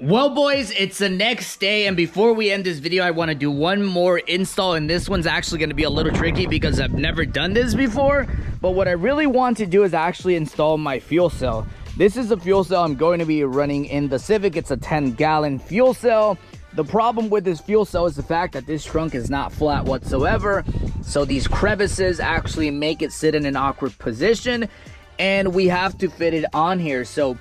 Well, boys, it's the next day, and before we end this video, I want to do one more install, and this one's actually going to be a little tricky because I've never done this before. But what I really want to do is actually install my fuel cell. This is the fuel cell I'm going to be running in the Civic. It's a 10-gallon fuel cell. The problem with this fuel cell is the fact that this trunk is not flat whatsoever, so these crevices actually make it sit in an awkward position, and we have to fit it on here. So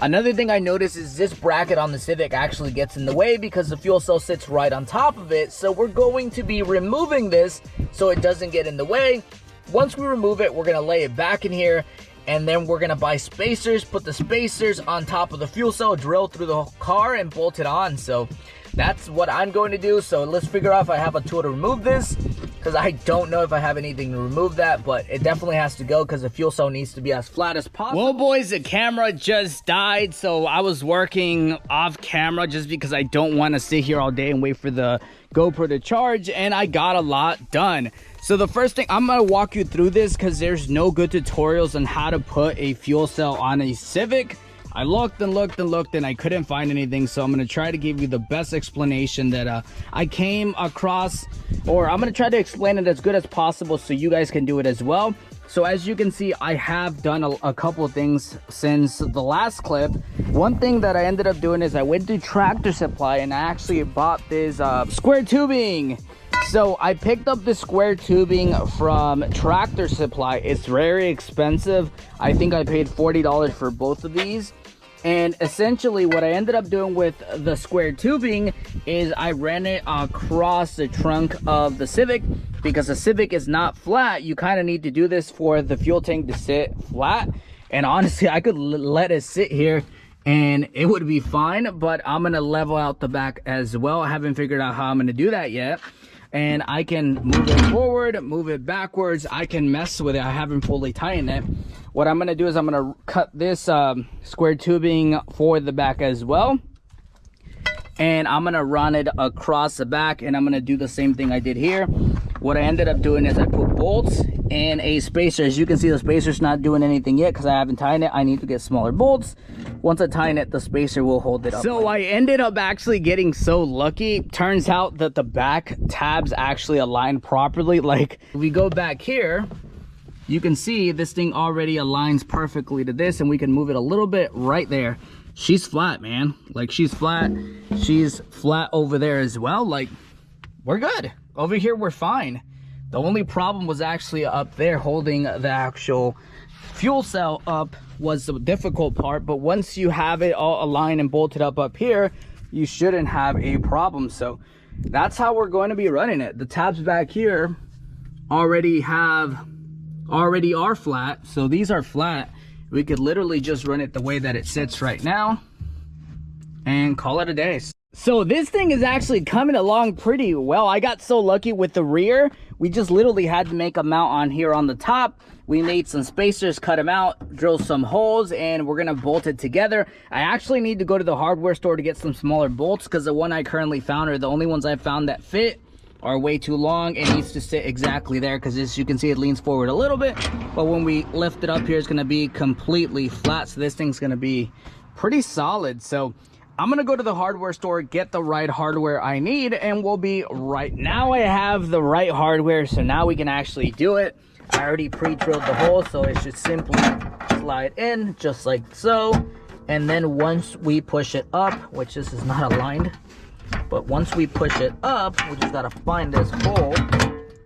another thing I noticed is this bracket on the Civic actually gets in the way because the fuel cell sits right on top of it. So we're going to be removing this so it doesn't get in the way. Once we remove it, we're going to lay it back in here, and then we're going to buy spacers, put the spacers on top of the fuel cell, drill through the car, and bolt it on. So that's what I'm going to do. So let's figure out if I have a tool to remove this, because I don't know if I have anything to remove that, but it definitely has to go because the fuel cell needs to be as flat as possible. Well, boys, the camera just died, so I was working off camera just because I don't want to sit here all day and wait for the GoPro to charge, and I got a lot done. So the first thing, I'm going to walk you through this because there's no good tutorials on how to put a fuel cell on a Civic. I looked and looked and looked and I couldn't find anything, so I'm going to try to give you the best explanation that I came across, or I'm going to try to explain it as good as possible so you guys can do it as well. So as you can see, I have done a couple of things since the last clip. One thing that I ended up doing is I went to Tractor Supply and I actually bought this square tubing. So I picked up the square tubing from Tractor Supply. It's very expensive. I think I paid $40 for both of these. And essentially what I ended up doing with the square tubing is I ran it across the trunk of the Civic, because the Civic is not flat. You kind of need to do this for the fuel tank to sit flat. And honestly, I could let it sit here and it would be fine, but I'm going to level out the back as well. I haven't figured out how I'm going to do that yet. And I can move it forward, move it backwards. I can mess with it. I haven't fully tightened it. What I'm going to do is I'm going to cut this square tubing for the back as well. And I'm going to run it across the back, and I'm going to do the same thing I did here. What I ended up doing is I put bolts and a spacer. As you can see, the spacer's not doing anything yet because I haven't tightened it. I need to get smaller bolts. Once I tighten it, the spacer will hold it up. So I ended up actually getting so lucky. Turns out that the back tabs actually align properly. Like, if we go back here, you can see this thing already aligns perfectly to this, and we can move it a little bit right there. She's flat, man. Like, she's flat. She's flat over there as well. Like, we're good. Over here, we're fine. The only problem was actually up there. Holding the actual fuel cell up was the difficult part, but once you have it all aligned and bolted up here, you shouldn't have a problem. So that's how we're going to be running it. The tabs back here already are flat, so these are flat. We could literally just run it the way that it sits right now and call it a day. So this thing is actually coming along pretty well. I got so lucky with the rear. We just literally had to make a mount on here on the top. We made some spacers, cut them out, drill some holes, and we're gonna bolt it together. I actually need to go to the hardware store to get some smaller bolts because the one I currently found, or the only ones I found that fit, are way too long. It needs to sit exactly there because, as you can see, it leans forward a little bit, but when we lift it up here, it's gonna be completely flat. So this thing's gonna be pretty solid. So I'm gonna go to the hardware store, get the right hardware I need, and we'll be right. Now I have the right hardware, so now we can actually do it. I already pre-drilled the hole, so it should simply slide in just like so. And then once we push it up, which this is not aligned, but once we push it up, we just gotta find this hole.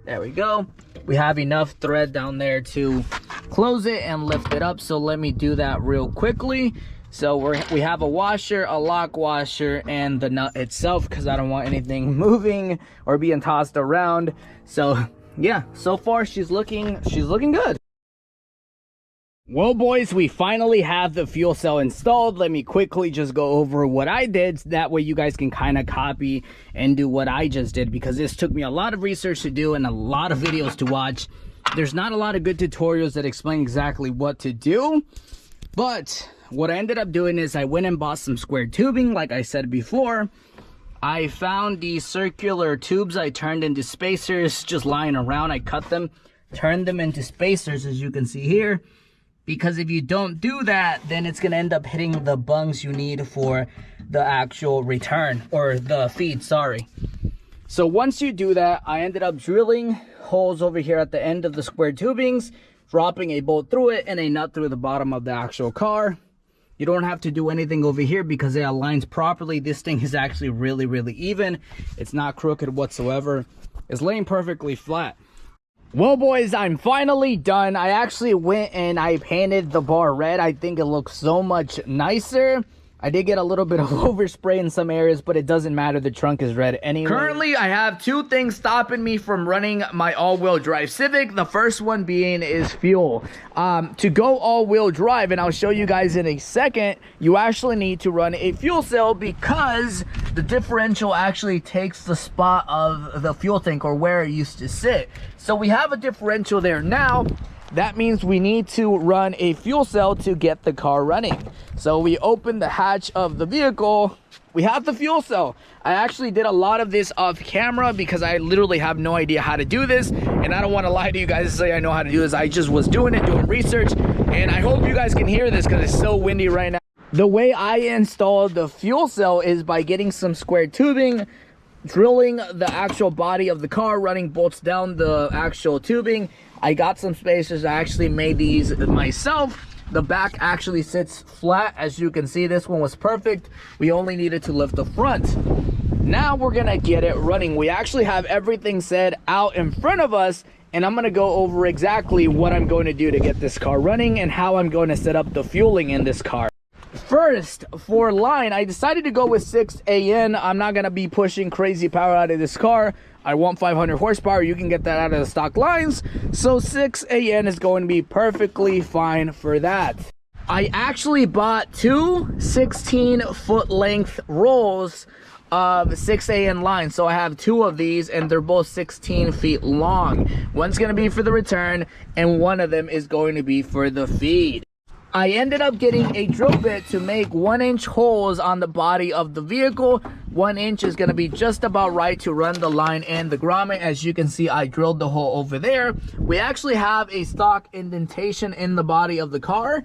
There we go. We have enough thread down there to close it and lift it up. So let me do that real quickly. So we have a washer, a lock washer, and the nut itself, because I don't want anything moving or being tossed around. So yeah, so far she's looking good. Well, boys, we finally have the fuel cell installed. Let me quickly just go over what I did. That way you guys can kind of copy and do what I just did, because this took me a lot of research to do and a lot of videos to watch. There's not a lot of good tutorials that explain exactly what to do, but what I ended up doing is I went and bought some square tubing, like I said before. I found these circular tubes I turned into spacers just lying around. I cut them, turned them into spacers, as you can see here. because if you don't do that, then it's gonna end up hitting the bungs you need for the actual return, or the feed, sorry. So once you do that, I ended up drilling holes over here at the end of the square tubings, dropping a bolt through it and a nut through the bottom of the actual car. You don't have to do anything over here because it aligns properly. This thing is actually really even. It's not crooked whatsoever. It's laying perfectly flat. Well, boys, I'm finally done. I actually went and I painted the bar red. I think it looks so much nicer. I did get a little bit of overspray in some areas, but it doesn't matter. The trunk is red anyway. Currently, I have two things stopping me from running my all-wheel drive Civic. The first one being is fuel. To go all-wheel drive, and I'll show you guys in a second, you actually need to run a fuel cell because the differential actually takes the spot of the fuel tank, or where it used to sit. So we have a differential there now. That means we need to run a fuel cell to get the car running. So we open the hatch of the vehicle. We have the fuel cell. I actually did a lot of this off camera because I literally have no idea how to do this. And I don't want to lie to you guys and say I know how to do this. I just was doing it, doing research. And I hope you guys can hear this because it's so windy right now. The way I installed the fuel cell is by getting some square tubing, drilling the actual body of the car, running bolts down the actual tubing. I got some spacers. I actually made these myself. The back actually sits flat. As you can see, this one was perfect. We only needed to lift the front. Now we're gonna get it running. We actually have everything set out in front of us, and I'm gonna go over exactly what I'm going to do to get this car running and how I'm going to set up the fueling in this car. First, for line, I decided to go with 6 AN. I'm not gonna be pushing crazy power out of this car. I want 500 horsepower. You can get that out of the stock lines. So 6 AN is going to be perfectly fine for that. I actually bought two 16-foot length rolls of 6 AN lines. So I have two of these and they're both 16 feet long. One's gonna be for the return and one of them is going to be for the feed. I ended up getting a drill bit to make 1-inch holes on the body of the vehicle. 1 inch is going to be just about right to run the line and the grommet. As you can see, I drilled the hole over there. We actually have a stock indentation in the body of the car,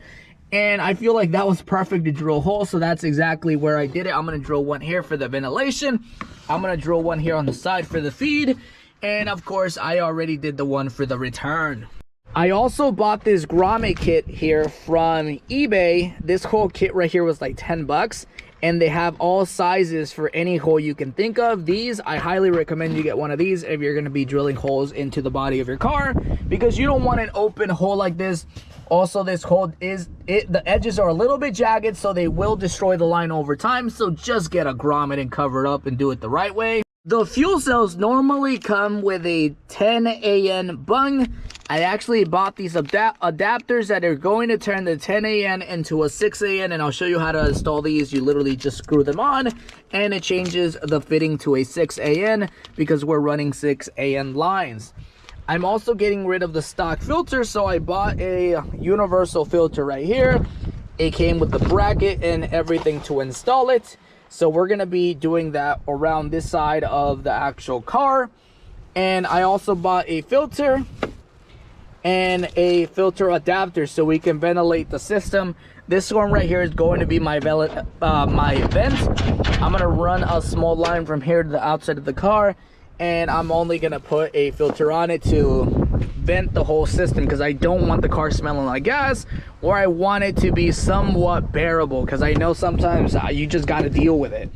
and I feel like that was perfect to drill a hole, so that's exactly where I did it. I'm going to drill one here for the ventilation. I'm going to drill one here on the side for the feed, and of course, I already did the one for the return. I also bought this grommet kit here from eBay. This whole kit right here was like 10 bucks. And they have all sizes for any hole you can think of. These, I highly recommend you get one of these if you're going to be drilling holes into the body of your car. Because you don't want an open hole like this. Also, this hole the edges are a little bit jagged, so they will destroy the line over time. So just get a grommet and cover it up and do it the right way. The fuel cells normally come with a 10 AN bung. I actually bought these adapters that are going to turn the 10 AN into a 6 AN, and I'll show you how to install these. You literally just screw them on, and it changes the fitting to a 6 AN because we're running 6 AN lines. I'm also getting rid of the stock filter, so I bought a universal filter right here. It came with the bracket and everything to install it. So we're going to be doing that around this side of the actual car. And I also bought a filter and a filter adapter so we can ventilate the system. This one right here is going to be my vent. I'm going to run a small line from here to the outside of the car, and I'm only going to put a filter on it to vent the whole system because I don't want the car smelling like gas, or I want it to be somewhat bearable because I know sometimes you just got to deal with it.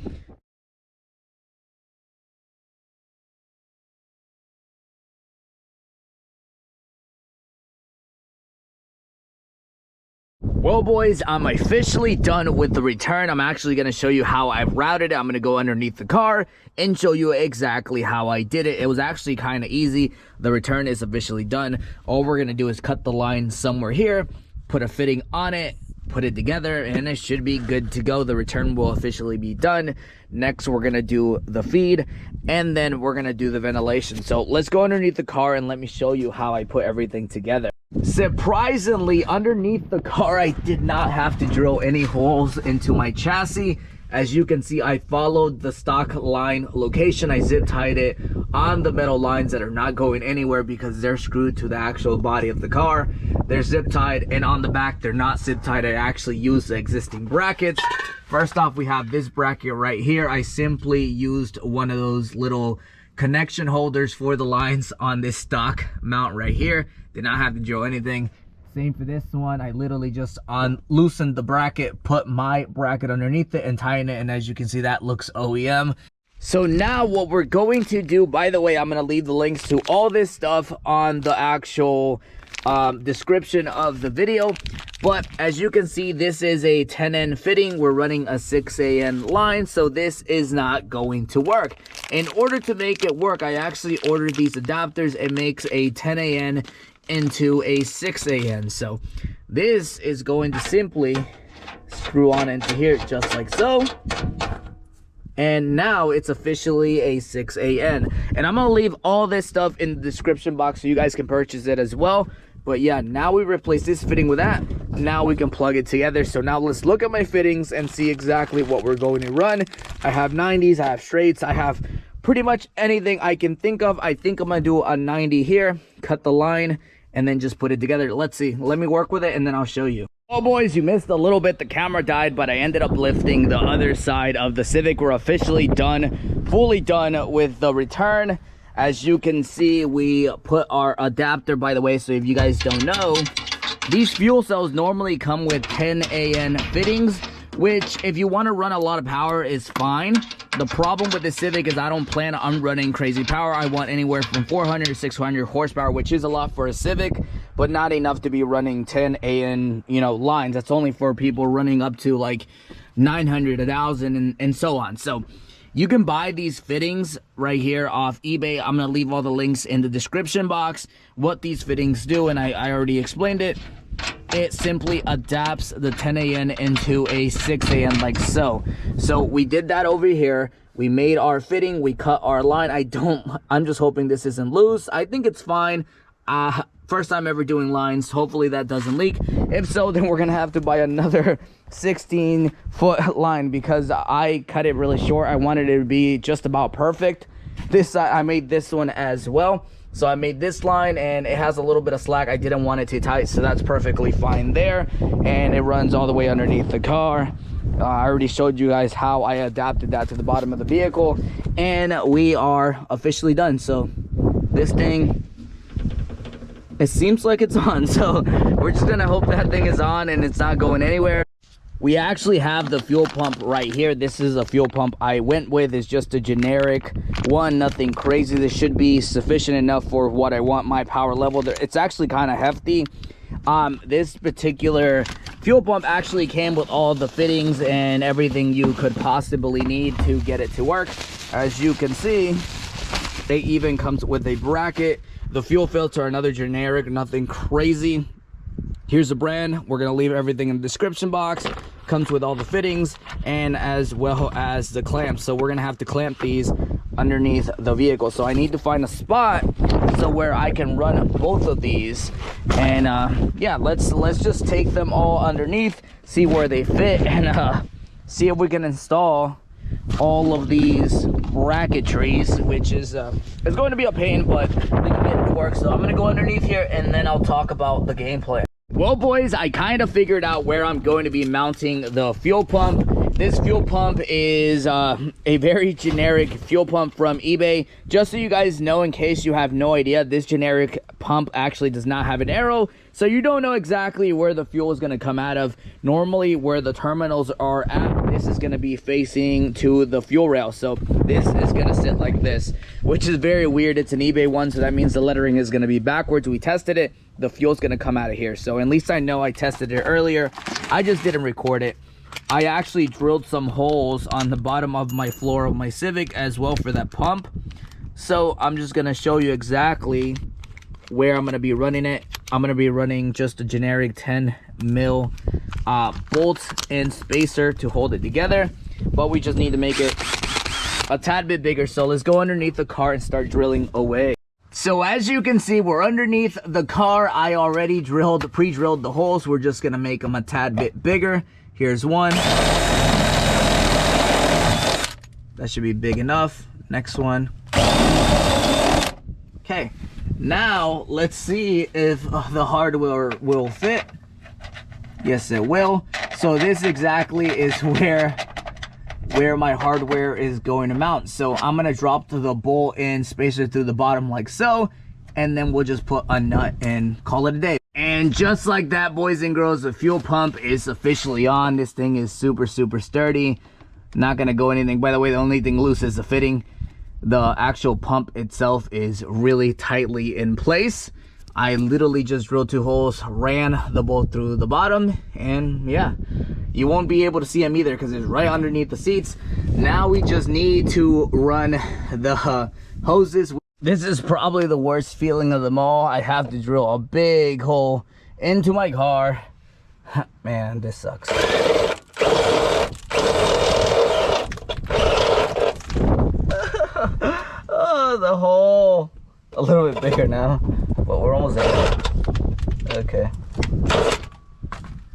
Well, boys, I'm officially done with the return. I'm actually going to show you how I've routed it. I'm going to go underneath the car and show you exactly how I did it. It was actually kind of easy. The return is officially done. All we're going to do is cut the line somewhere here, put a fitting on it, put it together, and it should be good to go. The return will officially be done. Next, we're going to do the feed, and then we're going to do the ventilation. So let's go underneath the car and let me show you how I put everything together. Surprisingly, underneath the car, I did not have to drill any holes into my chassis. As you can see, I followed the stock line location. I zip tied it on the metal lines that are not going anywhere because they're screwed to the actual body of the car. they're zip tied, and on the back they're not zip tied. I actually use the existing brackets. First off, we have this bracket right here. I simply used one of those little connection holders for the lines on this stock mount right here. Did not have to drill anything. Same for this one. I literally just loosened the bracket, put my bracket underneath it and tighten it, and as you can see, that looks OEM. So now what we're going to do, by the way, I'm going to leave the links to all this stuff on the actual description of the video. But as you can see, this is a 10N fitting. We're running a 6AN line, so this is not going to work. In order to make it work, I actually ordered these adapters. It makes a 10AN into a 6AN. So this is going to simply screw on into here just like so. And now it's officially a 6AN. And I'm going to leave all this stuff in the description box so you guys can purchase it as well. But yeah, now we replace this fitting with that. Now we can plug it together. So now let's look at my fittings and see exactly what we're going to run. I have 90s, I have straights, I have pretty much anything I can think of. I think I'm going to do a 90 here, cut the line, and then just put it together. Let's see. Let me work with it and then I'll show you. Oh boys, you missed a little bit. The camera died, but I ended up lifting the other side of the Civic. We're officially done, fully done with the return. As you can see, we put our adapter, by the way, so if you guys don't know, these fuel cells normally come with 10AN fittings, which if you want to run a lot of power is fine. The problem with the Civic is I don't plan on running crazy power. I want anywhere from 400 to 600 horsepower, which is a lot for a Civic, but not enough to be running 10AN, you know, lines. That's only for people running up to like 900, 1,000, and so on. So you can buy these fittings right here off eBay. I'm going to leave all the links in the description box. What these fittings do, and I already explained it. It simply adapts the 10AN into a 6AN like so. So we did that over here. We made our fitting. We cut our line. I'm just hoping this isn't loose. I think it's fine. First time ever doing lines. Hopefully that doesn't leak. If so, then we're going to have to buy another 16-foot line because I cut it really short. I wanted it to be just about perfect. This I made this one as well. So I made this line and it has a little bit of slack. I didn't want it too tight, so that's perfectly fine there. And it runs all the way underneath the car. I already showed you guys how I adapted that to the bottom of the vehicle. And we are officially done. So this thing, it seems like it's on. So we're just gonna hope that thing is on and it's not going anywhere. We actually have the fuel pump right here. This is a fuel pump I went with. It's just a generic one, nothing crazy. This should be sufficient enough for what I want my power level. It's actually kind of hefty. This particular fuel pump actually came with all the fittings and everything you could possibly need to get it to work. As you can see, it even comes with a bracket. The fuel filter, another generic, nothing crazy. Here's the brand. We're going to leave everything in the description box. Comes with all the fittings and as well as the clamps. So we're going to have to clamp these underneath the vehicle. So I need to find a spot so where I can run both of these. And yeah, let's just take them all underneath, see where they fit, and see if we can install all of these bracketries, which is it's going to be a pain, but we can get it to work. So I'm going to go underneath here and then I'll talk about the game plan. Well boys, I kind of figured out where I'm going to be mounting the fuel pump. This fuel pump is a very generic fuel pump from eBay. Just so you guys know, in case you have no idea, this generic pump actually does not have an arrow, so you don't know exactly where the fuel is going to come out of. Normally where the terminals are at, this is going to be facing to the fuel rail, so this is going to sit like this, which is very weird. It's an eBay one, so that means the lettering is going to be backwards. We tested it. The fuel's going to come out of here, so at least I know. I tested it earlier. I just didn't record it. I actually drilled some holes on the bottom of my floor of my Civic as well for that pump. So I'm just going to show you exactly where I'm going to be running it. I'm going to be running just a generic 10 mil bolt and spacer to hold it together, but we just need to make it a tad bit bigger. So let's go underneath the car and start drilling away. So as you can see, we're underneath the car. I already pre-drilled the holes. We're just gonna make them a tad bit bigger. Here's one. That should be big enough. Next one. Okay. Now let's see if the hardware will fit. Yes, it will. So this exactly is where my hardware is going to mount. So I'm gonna drop the bolt-in spacer through the bottom like so, and then we'll just put a nut and call it a day. And just like that, boys and girls, the fuel pump is officially on. This thing is super sturdy, not gonna go anything. By the way, the only thing loose is the fitting. The actual pump itself is really tightly in place. I literally just drilled 2 holes, ran the bolt through the bottom, and yeah, you won't be able to see them either because it's right underneath the seats. Now we just need to run the hoses. This is probably the worst feeling of them all. I have to drill a big hole into my car. Man, this sucks. Oh, the hole. A little bit bigger now, but we're almost there. Okay.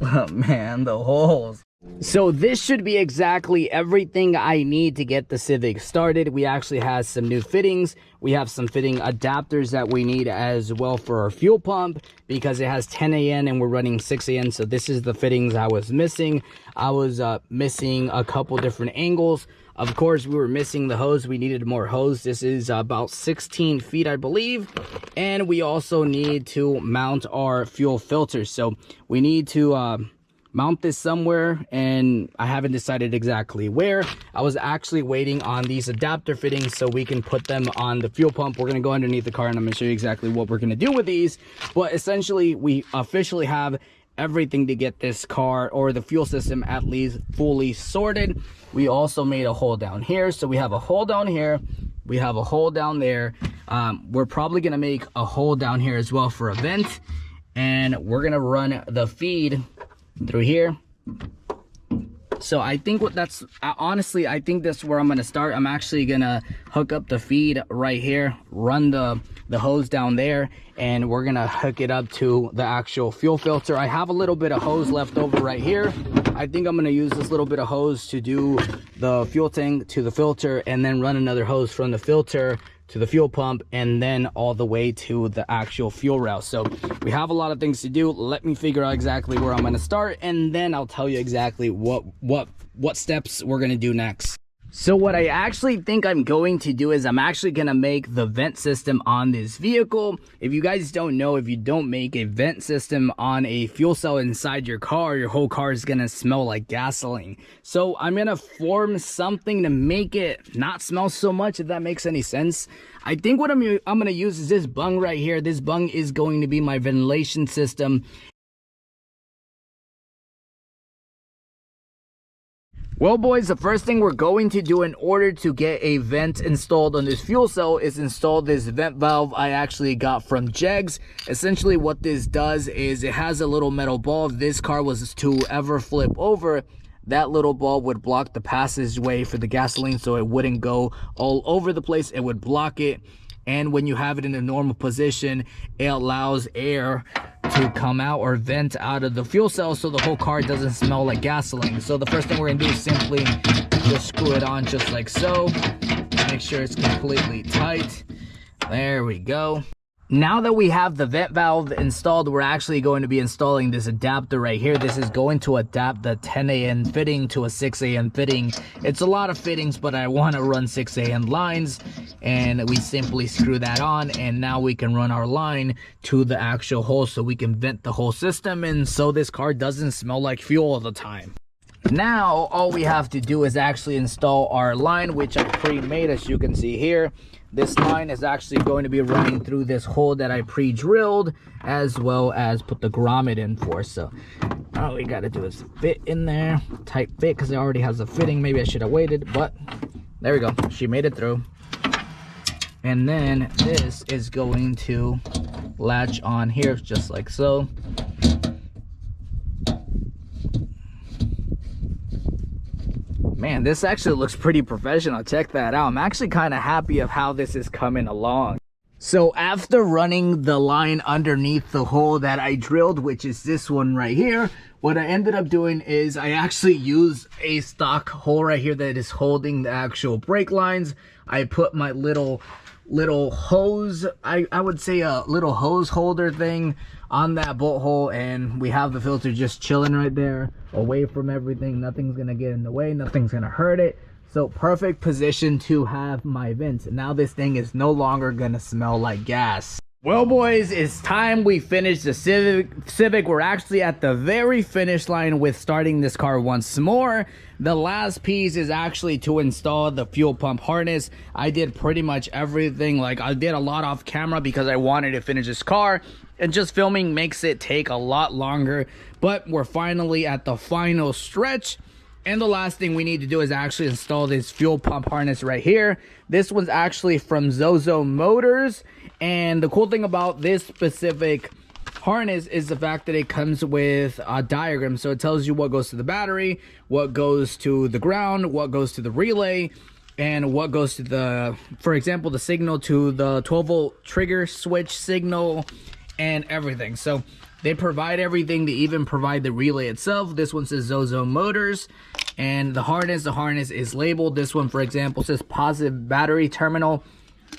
Oh, man, the holes. So this should be exactly everything I need to get the Civic started. We actually have some new fittings. We have some fitting adapters that we need as well for our fuel pump because it has 10 AN and we're running 6 AN. So this is the fittings I was missing. I was missing a couple different angles. Of course, we were missing the hose. We needed more hose. This is about 16 feet, I believe. And we also need to mount our fuel filter. So we need to mount this somewhere, and I haven't decided exactly where. I was actually waiting on these adapter fittings so we can put them on the fuel pump. We're gonna go underneath the car and I'm gonna show you exactly what we're gonna do with these. But essentially, we officially have everything to get this car or the fuel system at least fully sorted. We also made a hole down here. So we have a hole down here. We have a hole down there. We're probably gonna make a hole down here as well for a vent. And we're gonna run the feed through here. So I think honestly, I think that's where I'm gonna start. I'm actually gonna hook up the feed right here, run the hose down there, and we're gonna hook it up to the actual fuel filter. I have a little bit of hose left over right here. I think I'm gonna use this little bit of hose to do the fuel tank to the filter, and then run another hose from the filter to the fuel pump, and then all the way to the actual fuel route. So we have a lot of things to do. Let me figure out exactly where I'm going to start, and then I'll tell you exactly what steps we're going to do next. So what I actually think I'm going to do is I'm actually going to make the vent system on this vehicle. If you guys don't know, if you don't make a vent system on a fuel cell inside your car, your whole car is going to smell like gasoline. So I'm going to form something to make it not smell so much, if that makes any sense. I think what I'm going to use is this bung right here. This bung is going to be my ventilation system. Well, boys, the first thing we're going to do in order to get a vent installed on this fuel cell is install this vent valve I actually got from Jegs. Essentially what this does is it has a little metal ball. If this car was to ever flip over, that little ball would block the passageway for the gasoline so it wouldn't go all over the place. It would block it. And when you have it in a normal position, it allows air to come out or vent out of the fuel cell so the whole car doesn't smell like gasoline. So the first thing we're gonna do is simply just screw it on just like so. Make sure it's completely tight. There we go. Now that we have the vent valve installed, we're actually going to be installing this adapter right here. This is going to adapt the 10 AN fitting to a 6 AN fitting. It's a lot of fittings, but I want to run 6 AN lines, and we simply screw that on, and now we can run our line to the actual hole so we can vent the whole system, and so this car doesn't smell like fuel all the time. Now all we have to do is actually install our line, which I pre-made, as you can see here. This line is actually going to be running through this hole that I pre-drilled, as well as put the grommet in for. So all we got to do is fit in there, tight fit, because it already has a fitting. Maybe I should have waited, but there we go. She made it through. And then this is going to latch on here just like so. Man, this actually looks pretty professional. Check that out. I'm actually kind of happy of how this is coming along. So after running the line underneath the hole that I drilled, which is this one right here, what I ended up doing is I actually used a stock hole right here that is holding the actual brake lines. I put my little hose, I would say a little hose holder thing on that bolt hole, and we have the filter just chilling right there away from everything. Nothing's gonna get in the way, nothing's gonna hurt it. So perfect position to have my vents. Now this thing is no longer gonna smell like gas. Well, boys, it's time we finish the Civic. We're actually at the very finish line with starting this car once more. The last piece is actually to install the fuel pump harness. I did pretty much everything. Like, I did a lot off camera because I wanted to finish this car, and just filming makes it take a lot longer. But we're finally at the final stretch. And the last thing we need to do is actually install this fuel pump harness right here. This one's actually from Zozo Motors. And the cool thing about this specific harness is the fact that it comes with a diagram. So it tells you what goes to the battery, what goes to the ground, what goes to the relay, and what goes to the, for example, the signal to the 12-volt trigger switch signal and everything. So they provide everything. They even provide the relay itself. This one says Zozo Motors. And the harness is labeled. This one, for example, says positive battery terminal.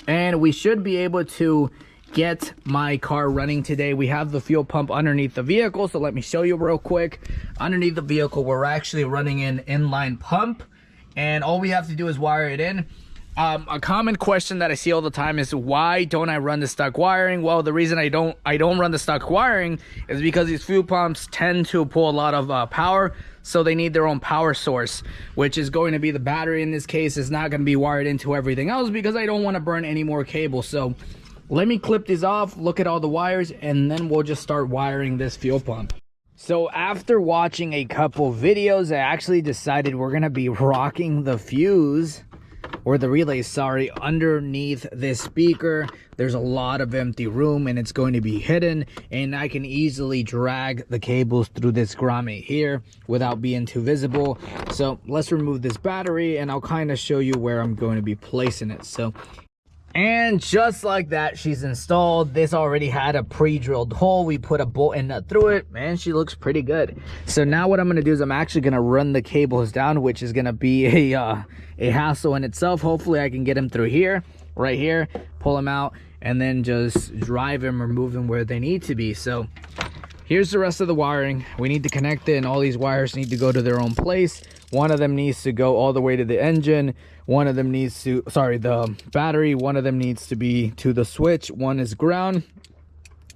And we should be able to get my car running today. We have the fuel pump underneath the vehicle, so let me show you real quick. Underneath the vehicle, we're actually running an inline pump, and all we have to do is wire it in. A common question that I see all the time is, why don't I run the stock wiring? Well, the reason I don't run the stock wiring is because these fuel pumps tend to pull a lot of power, so they need their own power source, which is going to be the battery. In this case, is not going to be wired into everything else because I don't want to burn any more cable. So let me clip these off, look at all the wires, and then we'll just start wiring this fuel pump. So after watching a couple videos, I actually decided we're going to be rocking the fuse, or the relay, sorry, underneath this speaker. There's a lot of empty room and it's going to be hidden, and I can easily drag the cables through this grommet here without being too visible. So let's remove this battery and I'll kind of show you where I'm going to be placing it. So, and just like that, she's installed. This already had a pre-drilled hole. We put a bolt and nut through it, and she looks pretty good. So now what I'm going to do is I'm actually going to run the cables down, which is going to be a hassle in itself. Hopefully I can get them through here, right here, pull them out, and then just drive them or move them where they need to be. So here's the rest of the wiring. We need to connect it, and all these wires need to go to their own place. One of them needs to go all the way to the engine. One of them needs to, sorry, the battery. One of them needs to be to the switch. One is ground,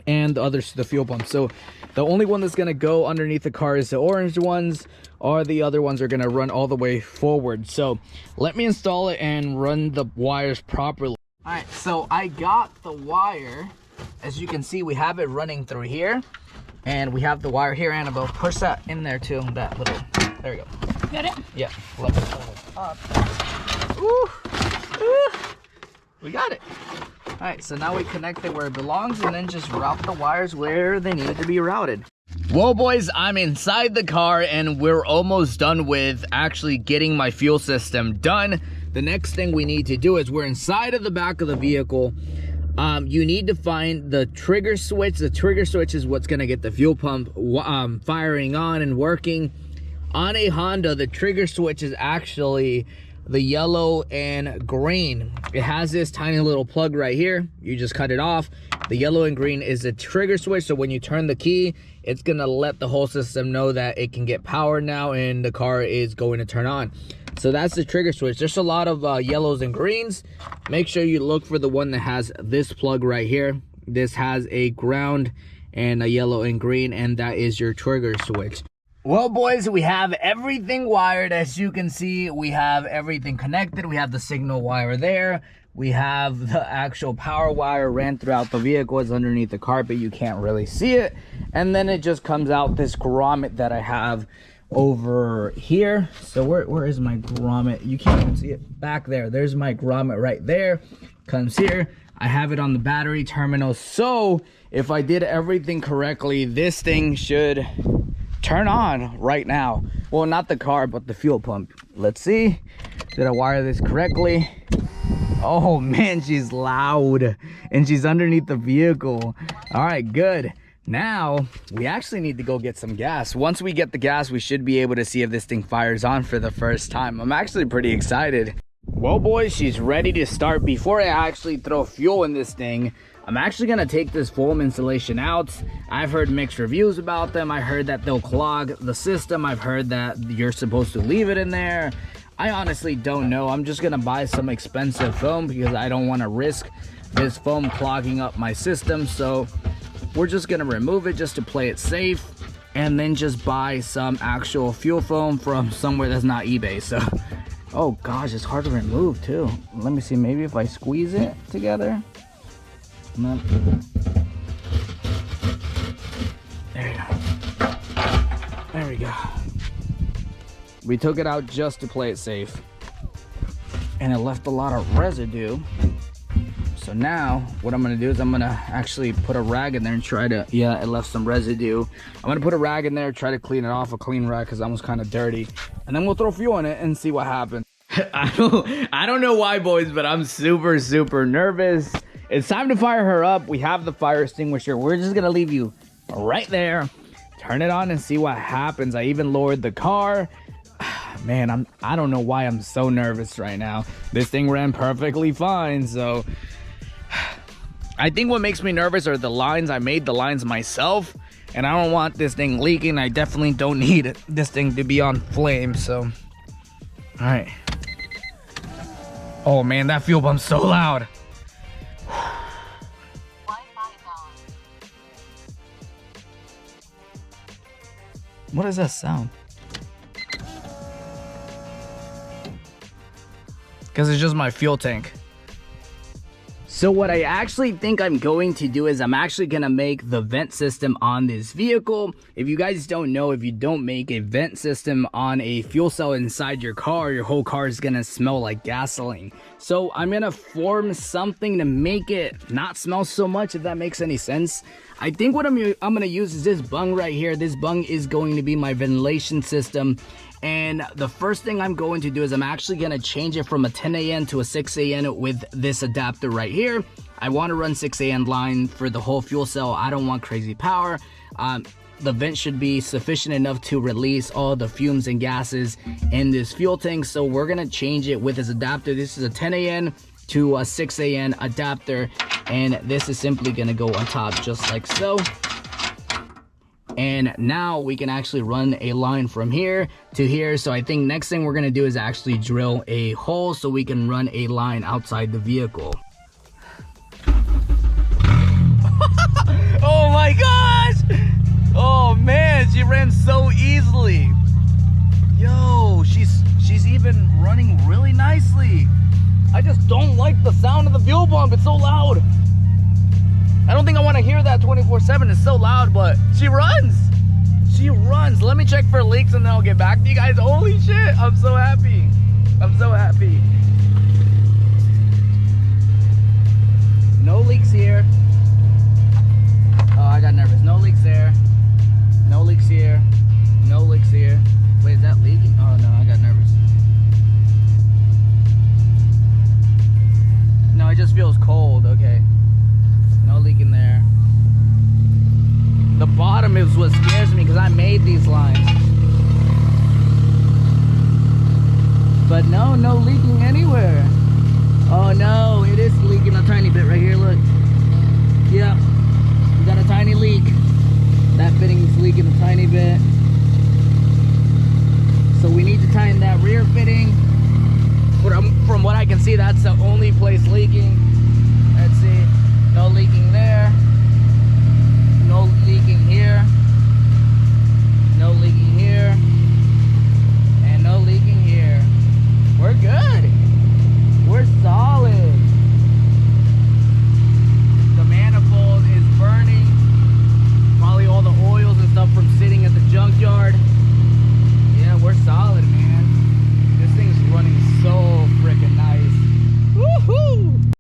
and the other's to the fuel pump. So the only one that's going to go underneath the car is the orange ones, or the other ones are going to run all the way forward. So let me install it and run the wires properly. All right, so I got the wire. As you can see, we have it running through here, and we have the wire here. Annabelle, push that in there too, that little, there we go. Got it? Yeah, let me pull it up. Ooh, ooh, we got it. All right, so now we connect it where it belongs, and then just route the wires where they need to be routed. Well, boys, I'm inside the car, and we're almost done with actually getting my fuel system done. The next thing we need to do is, we're inside of the back of the vehicle. You need to find the trigger switch. The trigger switch is what's going to get the fuel pump firing on and working. On a Honda, the trigger switch is actually the yellow and green. It has this tiny little plug right here. You just cut it off. The yellow and green is the trigger switch, so when you turn the key, it's gonna let the whole system know that it can get power now and the car is going to turn on. So that's the trigger switch. There's a lot of yellows and greens. Make sure you look for the one that has this plug right here. This has a ground and a yellow and green, and that is your trigger switch. Well, boys, we have everything wired. As you can see, we have everything connected. We have the signal wire there. We have the actual power wire ran throughout the vehicle. It's underneath the carpet. You can't really see it. And then it just comes out this grommet that I have over here. So where is my grommet? You can't even see it back there. There's my grommet right there. Comes here. I have it on the battery terminal. So if I did everything correctly, this thing should turn on right now. Well, not the car, but the fuel pump. Let's see. Did I wire this correctly? Oh man, she's loud, and she's underneath the vehicle. All right, good. Now, we actually need to go get some gas. Once we get the gas, we should be able to see if this thing fires on for the first time. I'm actually pretty excited. Well, boys, she's ready to start. Before I actually throw fuel in this thing, I'm actually going to take this foam insulation out. I've heard mixed reviews about them. I heard that they'll clog the system. I've heard that you're supposed to leave it in there. I honestly don't know. I'm just going to buy some expensive foam because I don't want to risk this foam clogging up my system. So we're just gonna remove it just to play it safe, and then just buy some actual fuel foam from somewhere that's not eBay. So, oh gosh, it's hard to remove too. Let me see, maybe if I squeeze it together. No. There you go. There we go. We took it out just to play it safe, and it left a lot of residue. So now what I'm gonna do is I'm gonna actually put a rag in there and try to, yeah, it left some residue. I'm gonna put a rag in there, try to clean it off, a clean rag, because that was kind of dirty. And then we'll throw fuel in it and see what happens. I don't know why, boys, but I'm super nervous. It's time to fire her up. We have the fire extinguisher. We're just gonna leave you right there. Turn it on and see what happens. I even lowered the car. Man, I don't know why I'm so nervous right now. This thing ran perfectly fine, so I think what makes me nervous are the lines. I made the lines myself, and I don't want this thing leaking. I definitely don't need this thing to be on flame, so. All right. Oh man, that fuel pump's so loud. What is that sound? Because it's just my fuel tank. So what I actually think I'm going to do is I'm actually going to make the vent system on this vehicle. If you guys don't know, if you don't make a vent system on a fuel cell inside your car, your whole car is going to smell like gasoline. So I'm going to form something to make it not smell so much, if that makes any sense. I think what I'm going to use is this bung right here. This bung is going to be my ventilation system. And the first thing I'm going to do is I'm actually going to change it from a 10 AN to a 6 AN with this adapter right here. I want to run 6 AN line for the whole fuel cell. I don't want crazy power. The vent should be sufficient enough to release all the fumes and gases in this fuel tank. So we're going to change it with this adapter. This is a 10 AN to a 6 AN adapter. And this is simply going to go on top just like so. And now we can actually run a line from here to here. So I think next thing we're gonna do is actually drill a hole so we can run a line outside the vehicle. Oh my gosh! Oh man, she ran so easily. Yo, she's even running really nicely. I just don't like the sound of the fuel pump. It's so loud. I don't think I want to hear that 24/7. It's so loud, but she runs. She runs. Let me check for leaks and then I'll get back to you guys. Holy shit, I'm so happy. I'm so happy. No leaks here. Oh, I got nervous. No leaks there. No leaks here. No leaks here. Wait, is that leaking? Oh no, I got nervous. No, it just feels cold. Okay. No leak in there. The bottom is what scares me because I made these lines. But no leaking anywhere. Oh no, it is leaking a tiny bit right here, look. Yep, we got a tiny leak. That fitting is leaking a tiny bit. So we need to tighten that rear fitting. From what I can see, that's the only place leaking. Let's see. No leaking there. No leaking here. No leaking here. And no leaking here. We're good.